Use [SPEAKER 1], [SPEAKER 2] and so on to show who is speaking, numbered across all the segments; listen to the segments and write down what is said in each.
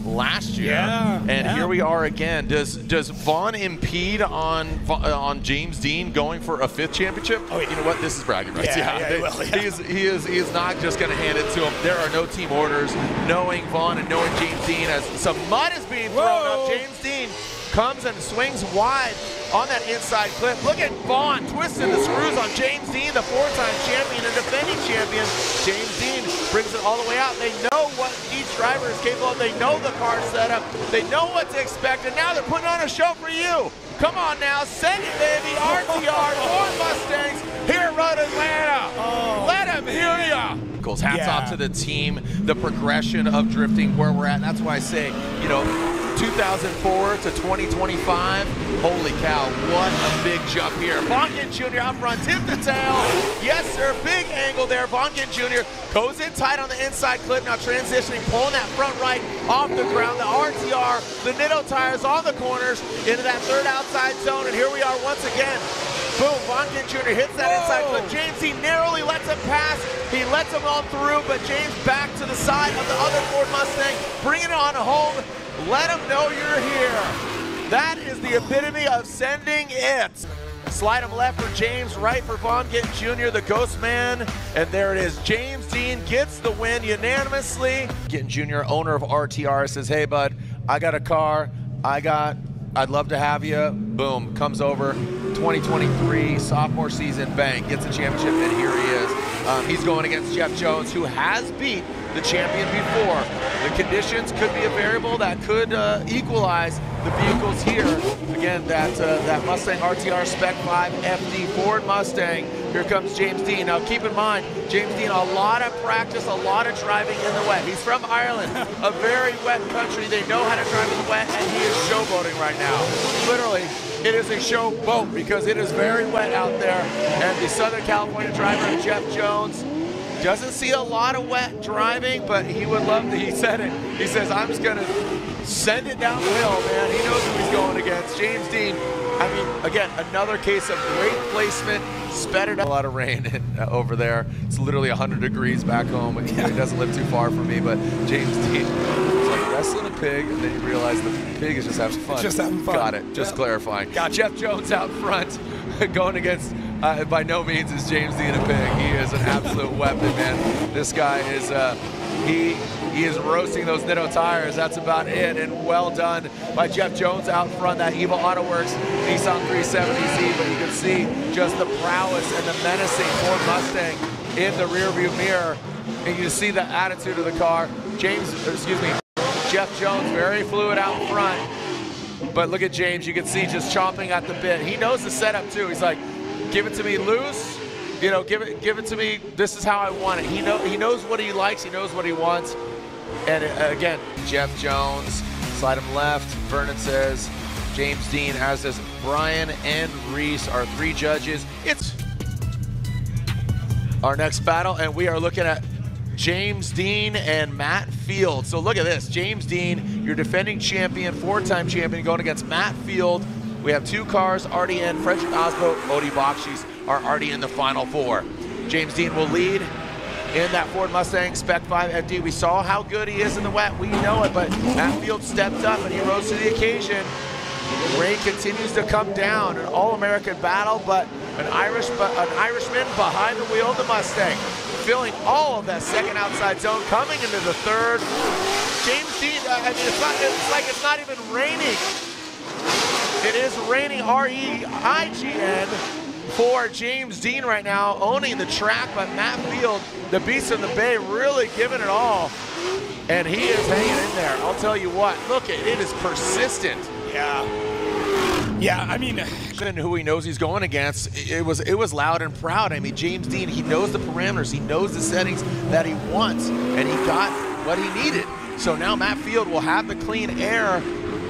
[SPEAKER 1] last year, and here we are again. Does Vaughn impede on James Deane going for a 5th championship? Oh, you know what? This is bragging rights. He is not just going to hand it to him. There are no team orders. Knowing Vaughn and knowing James Deane, as some mud is being thrown up, James Deane comes and swings wide on that inside clip. Look at Vaughn twisting the screws on James Deane, the 4-time champion and defending champion. James Deane brings it all the way out. They know what each driver is capable of. They know the car setup. They know what to expect, and now they're putting on a show for you. Come on now, send it, baby. RTR, Ford Mustangs here at Road Atlanta. Let them hear ya. Hats off to the team, the progression of drifting where we're at. And that's why I say, you know, 2004 to 2025, holy cow, what a big jump here. Vonkin Jr. out front, tip the tail. Yes, sir, big angle there. Vonkin Jr. goes in tight on the inside clip, now transitioning, pulling that front right off the ground. The RTR, the Nitto tires on the corners into that 3rd outside zone, and here we are once again. Boom, Vonkin Jr. hits that inside clip. James Deane narrowly lets him pass. He lets him on through, but James back to the side of the other Ford Mustang, bringing it on home. Let them know you're here. That is the epitome of sending it. Slide him left for James, right for Vonkin Jr., the ghost man. And there it is. James Deane gets the win unanimously. Vonkin Jr., owner of RTR, says, hey, bud, I got a car. I'd love to have you. Boom, comes over. 2023 sophomore season, bang, gets a championship, and here he is. He's going against Jeff Jones, who has beat the champion before. The conditions could be a variable that could equalize the vehicles here. Again, that Mustang RTR Spec 5 FD Ford Mustang. Here comes James Deane. Now keep in mind, James Deane, a lot of practice, a lot of driving in the wet. He's from Ireland, a very wet country. They know how to drive in the wet, and he is showboating right now. Literally, it is a show boat because it is very wet out there. And the Southern California driver, Jeff Jones, doesn't see a lot of wet driving, but he would love to. He said it. He says, I'm just going to send it down the hill, man. He knows who he's going against. James Deane, I mean, again, another case of great placement. Sped it up. A lot of rain over there. It's literally 100 degrees back home. He doesn't live too far from me, but James Deane was like wrestling a pig, and then he realized the pig is just having fun.
[SPEAKER 2] Just having fun.
[SPEAKER 1] Got it. Just clarifying. Got Jeff Jones out front, going against, by no means is James Deane a pig. He is an absolute weapon, man. This guy is, he is roasting those Nitto tires. That's about it, and well done by Jeff Jones out front. That Evil Auto Works Nissan 370Z, but you can see just the prowess and the menacing Ford Mustang in the rearview mirror, and you see the attitude of the car. Jeff Jones, very fluid out front, but look at James. You can see just chomping at the bit. He knows the setup too. He's like, give it to me loose. You know, give it to me. This is how I want it. He knows what he likes. He knows what he wants. And again, Jeff Jones, slide him left. Vernon says James Deane, as does Brian and Reese, our 3 judges. It's our next battle, and we are looking at James Deane and Matt Field. So look at this. James Deane, your defending champion, 4-time champion, going against Matt Field. We have 2 cars already in. Frederick Osbo, Odie Bakshis are already in the final 4. James Deane will lead in that Ford Mustang Spec 5 FD. We saw how good he is in the wet. We know it, but Matt Field stepped up and he rose to the occasion. Rain continues to come down. An all-American battle, but an Irishman behind the wheel of the Mustang, filling all of that 2nd outside zone, coming into the 3rd. James Deane, I mean, it's like it's not even raining. It is raining, R-E-I-G-N, for James Deane right now, owning the track, but Matt Field, the beast in the Bay, really giving it all. And he is hanging in there. I'll tell you what, look, it is persistent. Yeah, I mean, who he knows he's going against, it was loud and proud. I mean, James Deane, he knows the parameters, he knows the settings that he wants, and he got what he needed. So now Matt Field will have the clean air.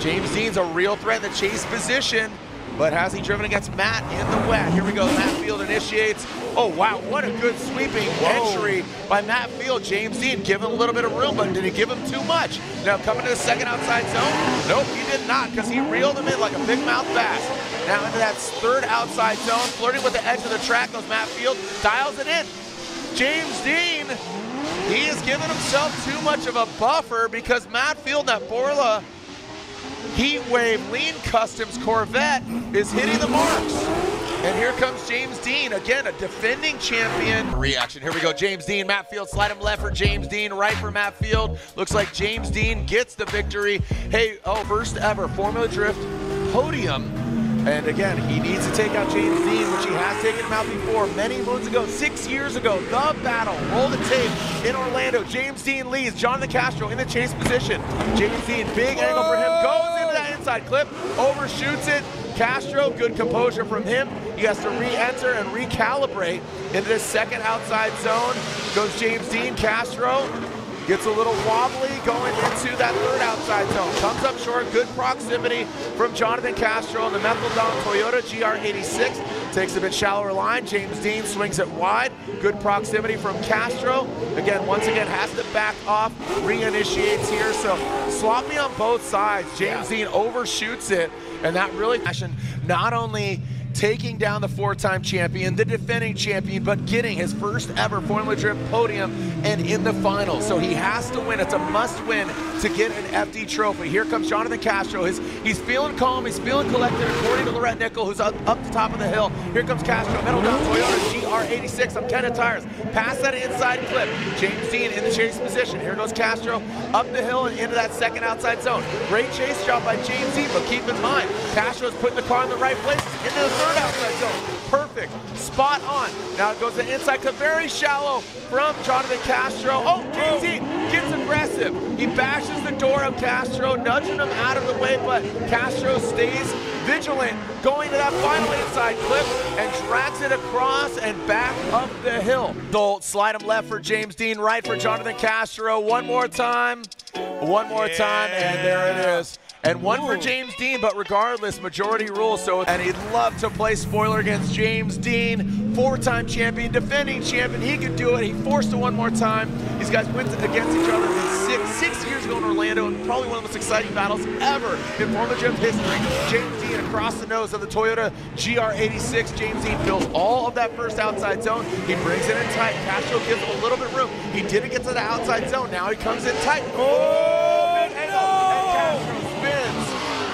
[SPEAKER 1] James Deane's a real threat in the chase position, but has he driven against Matt in the wet? Here we go, Matt Field initiates. Oh wow, what a good sweeping entry by Matt Field. James Deane giving him a little bit of room, but did he give him too much? Now coming to the 2nd outside zone? Nope, he did not, because he reeled him in like a big mouth bass. Now into that 3rd outside zone, flirting with the edge of the track, goes Matt Field, dials it in. James Deane He has given himself too much of a buffer because Matt Field, that Borla Heat Wave Lean Customs Corvette is hitting the marks. And here comes James Deane, again, a defending champion. Reaction, here we go, James Deane, Matt Field, slide him left for James Deane, right for Matt Field. Looks like James Deane gets the victory. Hey, first ever Formula Drift podium. And again, he needs to take out James Deane, which he has taken him out before many moons ago, 6 years ago. The battle, roll the tape in Orlando. James Deane leads, Jonathan Castro in the chase position. James Deane, big angle for him, goes into that inside clip, overshoots it. Castro, good composure from him. He has to re-enter and recalibrate into this second outside zone. Goes James Deane, Castro. Gets a little wobbly going into that third outside zone. Comes up short, good proximity from Jonathan Castro on the Metheldon Toyota GR86. Takes a bit shallower line. James Deane swings it wide. Good proximity from Castro. Again, once again, has to back off, reinitiates here. So sloppy on both sides. James Deane overshoots it, and that really not only taking down the four-time champion, the defending champion, but getting his first ever Formula Drift podium and in the finals. So he has to win. It's a must-win to get an FD trophy. Here comes Jonathan Castro. He's feeling calm. He's feeling collected, according to Lorette Nickel, who's up the top of the hill. Here comes Castro. Metheldon Toyota GR86 on 10 tires. Past that inside clip. James Deane in the chase position. Here goes Castro up the hill and into that second outside zone. Great chase job by James Deane, but keep in mind, Castro's putting the car in the right places. Into the third outside zone. Perfect. Spot on. Now it goes to the inside clip. Very shallow from Jonathan Castro. Oh, James Deane gets aggressive. He bashes the door of Castro, nudging him out of the way, but Castro stays vigilant, going to that final inside clip and drags it across and back up the hill. Slide him left for James Deane, right for Jonathan Castro. One more time, and there it is. And one for James Deane, but regardless, majority rules. And he'd love to play spoiler against James Deane, four-time champion, defending champion. He could do it. He forced it one more time. These guys went against each other six years ago in Orlando, and probably one of the most exciting battles ever in Formula Drift history. James Deane across the nose of the Toyota GR86. James Deane fills all of that first outside zone. He brings it in tight. Castro gives him a little bit of room. He didn't get to the outside zone. Now he comes in tight. Oh, big angle. And Castro spins.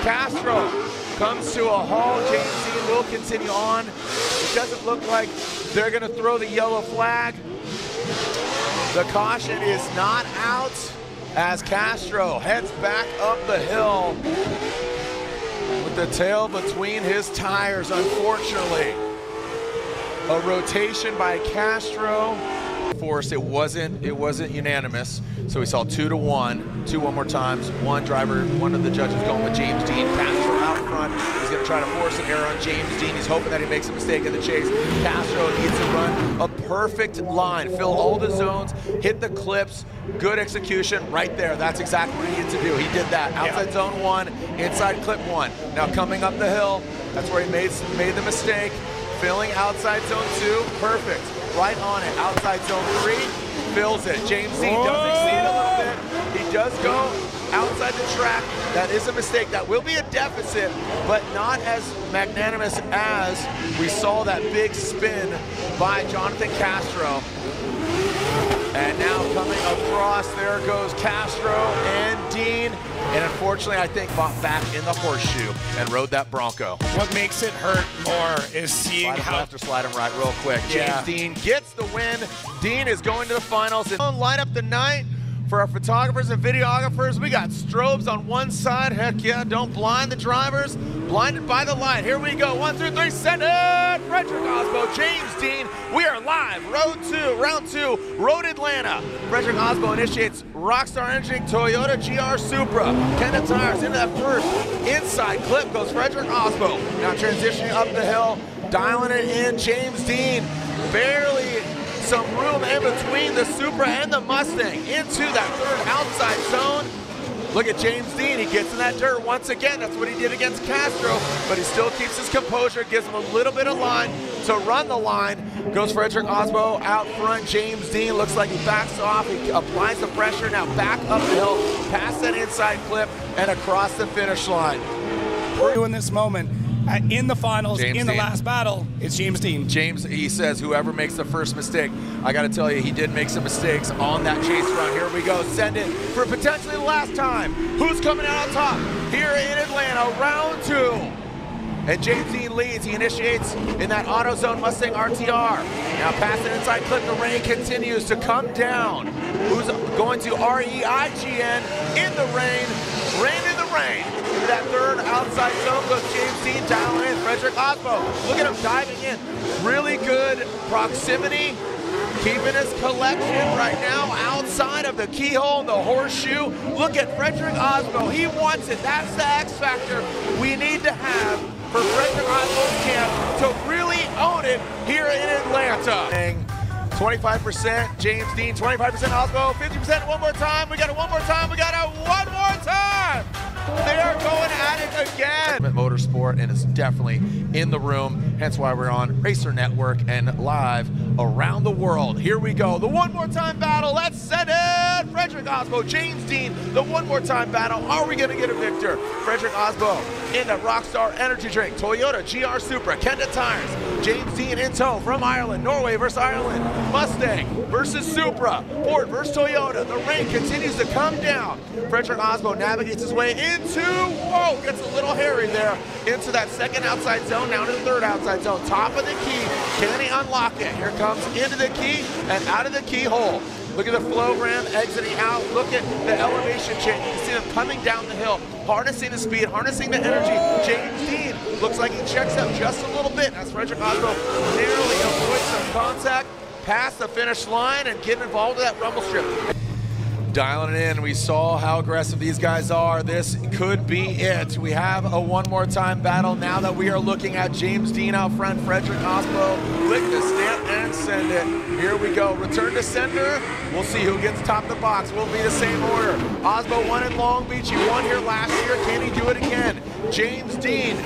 [SPEAKER 1] Castro comes to a halt. James Deane will continue on. It doesn't look like they're going to throw the yellow flag. The caution is not out as Castro heads back up the hill with the tail between his tires, unfortunately. A rotation by Castro. Forced, it wasn't unanimous, so we saw 2-1, one more times. One of the judges going with James Deane. Castro out front. He's going to try to force an error on James Deane. He's hoping that he makes a mistake in the chase. Castro needs to run a perfect line, fill all the zones, hit the clips. Good execution right there. That's exactly what he needed to do. He did that. Outside zone 1, inside clip 1. Now coming up the hill, that's where he made the mistake. Filling outside zone 2, perfect. Right on it. Outside zone 3, fills it. James Deane does exceed a little bit. He does go outside the track. That is a mistake. That will be a deficit, but not as magnanimous as we saw that big spin by Jonathan Castro. And now coming across, there goes Castro and Deane. And unfortunately, I think got back in the horseshoe and rode that Bronco.
[SPEAKER 2] What makes it hurt more is seeing
[SPEAKER 1] slide
[SPEAKER 2] how...
[SPEAKER 1] left or slide him right real quick. James Deane gets the win. Deane is going to the finals. And light up the night for our photographers and videographers. We got strobes on one side. Heck yeah, don't blind the drivers. Blinded by the light. Here we go. 1, 2, 3, send it! Frederick Osbo, James Deane. We are live. Round two, Road Atlanta. Frederick Osbo initiates Rockstar Engineering Toyota GR Supra. 10 tires into that first inside clip goes Frederick Osbo. Now transitioning up the hill, dialing it in. James Deane barely some room in between the Supra and the Mustang into that third outside zone. Look at James Deane, he gets in that dirt once again. That's what he did against Castro, but he still keeps his composure, gives him a little bit of line to run the line. Goes Frederick Osbo out front. James Deane looks like he backs off. He applies the pressure, now back up the hill, past that inside clip, and across the finish line.
[SPEAKER 2] In this moment, in the finals,
[SPEAKER 1] James
[SPEAKER 2] in the
[SPEAKER 1] Deane.
[SPEAKER 2] last battle, it's James Deane.
[SPEAKER 1] James, he says, whoever makes the first mistake. I got to tell you, he did make some mistakes on that chase run. Here we go. Send it for potentially the last time. Who's coming out on top here in Atlanta? Round 2. And James Deane leads. He initiates in that AutoZone Mustang RTR. Now passing inside clip, the rain continues to come down. Who's going to REIGN in the rain? Rain in the rain. Into that third outside zone goes James Deane down in. Frederick Osbo, look at him diving in. Really good proximity. Keeping his collection right now outside of the keyhole and the horseshoe. Look at Frederick Osbo. He wants it. That's the X factor we need to have for Frederick Osbo's camp to really own it here in Atlanta. 25% James Deane, 25% Osbo, 50% one more time. We got it one more time. We got it one more time. They are going at it again. Motorsport, and it's definitely in the room, hence why we're on Racer Network and live around the world. Here we go, the one more time battle. Let's send it. Frederick Osbo, James Deane, the one more time battle. Are we going to get a victor? Frederick Osbo in the Rockstar Energy Drink, Toyota GR Supra, Kenda Tires. James Deane in tow from Ireland, Norway versus Ireland, Mustang versus Supra, Ford versus Toyota. The rain continues to come down. Frederick Osbo navigates his way into, whoa, gets a little hairy there, into that second outside zone, down to the third outside zone. Top of the key, can he unlock it? Here comes into the key and out of the keyhole. Look at the flow-gram exiting out. Look at the elevation change. You can see them coming down the hill, harnessing the speed, harnessing the energy. James Deane looks like he checks up just a little bit as Frederick Osbo narrowly avoids some contact past the finish line and getting involved with that rumble strip. Dialing it in, we saw how aggressive these guys are. This could be it. We have a one more time battle now that we are looking at James Deane out front, Frederick Osbo. Click the stamp and send it. Here we go, return to sender. We'll see who gets top of the box. Will be the same order. Osbo won in Long Beach, he won here last year. Can he do it again? James Deane,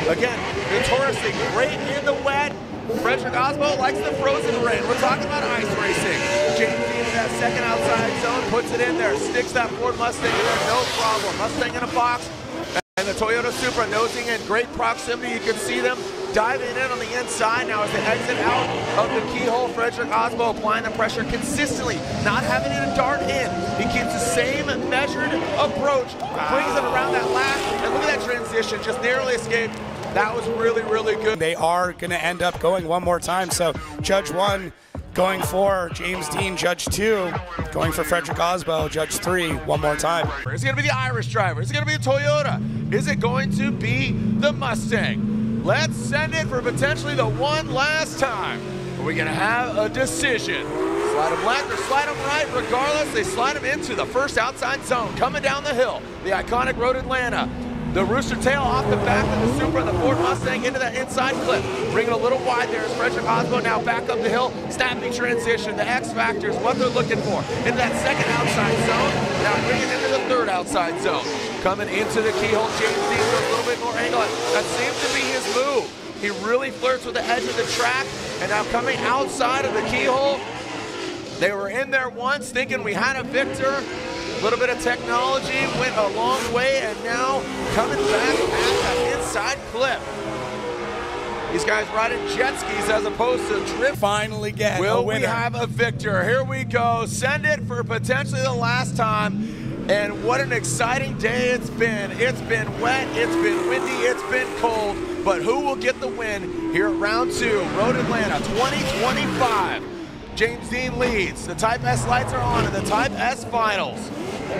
[SPEAKER 1] again, notoriously great in the wet. Frederick Osbo likes the frozen rain. We're talking about ice racing. James Deane in that second outside zone, puts it in there, sticks that Ford Mustang in there, no problem. Mustang in a box, and the Toyota Supra nosing in great proximity. You can see them diving in on the inside. Now as they exit out of the keyhole, Frederick Osbo applying the pressure consistently, not having it dart in. He keeps the same measured approach, brings it around that last, and look at that transition, just narrowly escaped. That was really, really good.
[SPEAKER 2] They are going to end up going one more time. So Judge 1 going for James Deane, Judge 2 going for Frederick Osbo, Judge 3 one more time.
[SPEAKER 1] Is it going to be the Irish driver? Is it going to be the Toyota? Is it going to be the Mustang? Let's send it for potentially the one last time. Are we going to have a decision? Slide them left or slide them right. Regardless, they slide them into the first outside zone. Coming down the hill, the iconic Road Atlanta. The rooster tail off the back of the Supra and the Ford Mustang into that inside clip. Bringing a little wide there is Frederick Osbo now back up the hill. Snapping transition. The X factor is what they're looking for. Into that second outside zone. Now bringing it into the third outside zone. Coming into the keyhole. James Deane with a little bit more angle. That seems to be his move. He really flirts with the edge of the track. And now coming outside of the keyhole. They were in there once thinking we had a victor. A little bit of technology went a long way, and now coming back at that inside clip. These guys riding jet skis as opposed to drift.
[SPEAKER 2] Finally get
[SPEAKER 1] Will
[SPEAKER 2] a winner.
[SPEAKER 1] we have a victor? Here we go. Send it for potentially the last time. And what an exciting day it's been. It's been wet, it's been windy, it's been cold. But who will get the win here at round 2, Road Atlanta 2025. James Deane leads. The Type S lights are on in the Type S finals.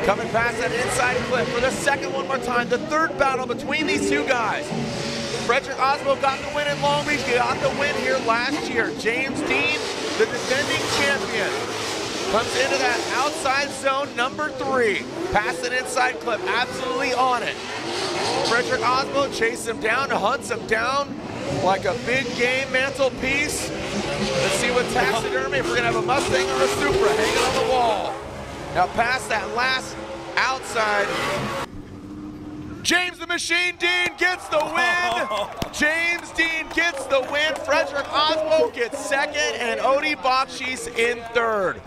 [SPEAKER 1] Coming past that inside clip for the second one more time. The third battle between these two guys. Frederick Osbo got the win in Long Beach. He got the win here last year. James Deane, the defending champion, comes into that outside zone number 3. Past an inside clip, absolutely on it. Frederick Osbo chases him down, hunts him down like a big game mantelpiece. Let's see what taxidermy, if we're gonna have a Mustang or a Supra hanging on the wall. Now past that last outside, James the Machine Deane gets the win. James Deane gets the win. Frederick Osbo gets second and Odie Bakshi's in third.